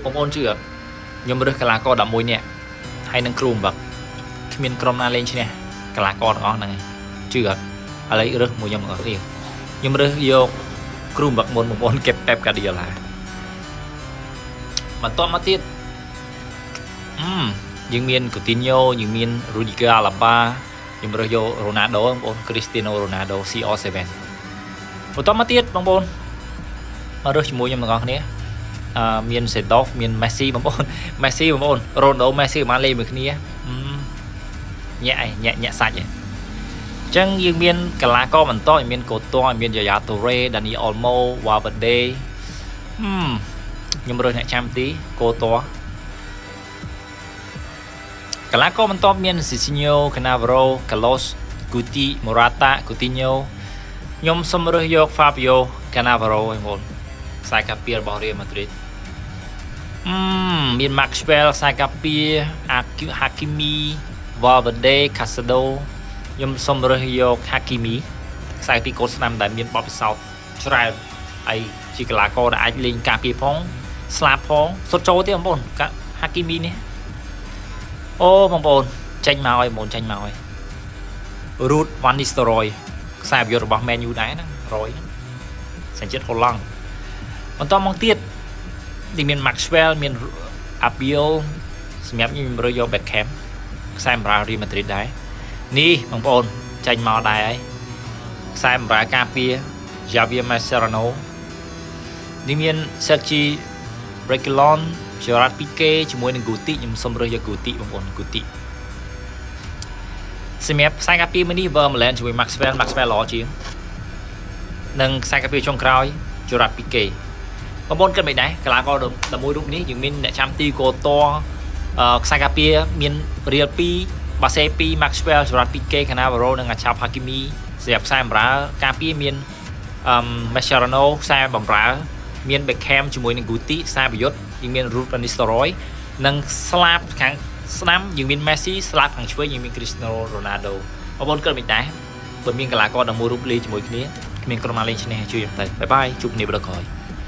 បងប្អូនជឿខ្ញុំរើសកីឡាករ11នាក់ហើយនឹងគ្រូបង្វឹកគ្មានក្រុមណាលេងឈ្នះកីឡាករទាំងអស់ហ្នឹងឯងជឿអត់ឥឡូវរើសមួយខ្ញុំអត់ទេខ្ញុំរើសយកគ្រូបង្វឹកមុនបងប្អូនគេប៉េបកាឌីយ៉ាឡាបន្ទាប់មកទៀតយើងមាន Coutinho យើងមាន Rudiger Alaba ខ្ញុំរើសយក Ronaldo បងប្អូន Cristiano Ronaldo CR7 បន្ទាប់មកទៀតបងប្អូនមករើសជាមួយខ្ញុំទាំងអស់គ្នាមាន Seedorf មាន Messi បងប្អូន Messi បងប្អូន Ronaldo Messi បានលេងមួយគ្នាញាក់សាច់ហ៎អញ្ចឹងយើងមានកីឡាករបន្តមានកូត័មាន Yaya Toure Dani Olmo Valverde ខ្ញុំរើសអ្នកចាំទីកូត័កីឡាករបន្តមាន Cicinho Cannavaro Carlos Guti Morata Coutinho ខ្ញុំសូមរើសយក Fabio Cannavaro បងប្អូនខ្សែកាពីរបស់ Real Madrid មាន Maxwell ខ្សែកាពី Hakimi Valverde Casado ខ្ញុំសូមរើសយក Hakimi ខ្សែពីកូនស្នាមដែលមានបទពិសោធន៍ច្រើនហើយជាកីឡាករដែលអាចលេងការពារផងស្លាប់ផងសុទ្ធចូលទេបងប្អូន Hakimi នេះអូបងប្អូនចេញមកហើយបងប្អូនចេញមកហើយ Ruud van Nistelrooy ខ្សែប្រយុទ្ធរបស់ Man U ដែរហ្នឹង100សញ្ជាតិហូឡង់បន្តមកទៀតទីមាន Maxwell មាន Abiol សម្រាប់ខ្ញុំរើសយក Beckham ខ្សែបម្រើ Real Madrid ដែរនេះបងប្អូនចេញមកដែរហើយខ្សែបម្រើការពារ Javier Mascherano នេះមាន Sergi Reguilon Gerard Piqué ជាមួយនឹង Guti ខ្ញុំសូមរើសយក Guti បងប្អូន Guti សម្រាប់ខ្សែការពារមួយនេះ Vermaelen ជាមួយ Maxwell ល្អជាងនិងខ្សែការពារចុងក្រោយ Gerard Piqué បងប្អូនគិតមិនដែរកីឡាករ11រូបនេះយើងមានអ្នកចាំទីកូត័ខ្សែការពារមាន Real 2 Barca 2 Maxwell Gerard Piqué Cannavaro និង Achraf Hakimi សម្រាប់ខ្សែបម្រើការពារមានMascherano ខ្សែបម្រើមាន Beckham ជាមួយនឹង Guti ខ្សែប្រយុទ្ធយើងមាន Ruud van Nistelrooy និងស្លាបខាងស្ដាំយើងមាន Messi ស្លាបខាងឆ្វេងយើងមាន Cristiano Ronaldo បងប្អូនគិតមិនដែរបើមានកីឡាករ11រូបលេងជាមួយគ្នាគ្មានក្រុមណាលេងឈ្នះជួយទៅបាយបាយជួបគ្នាវីដេអូក្រោយ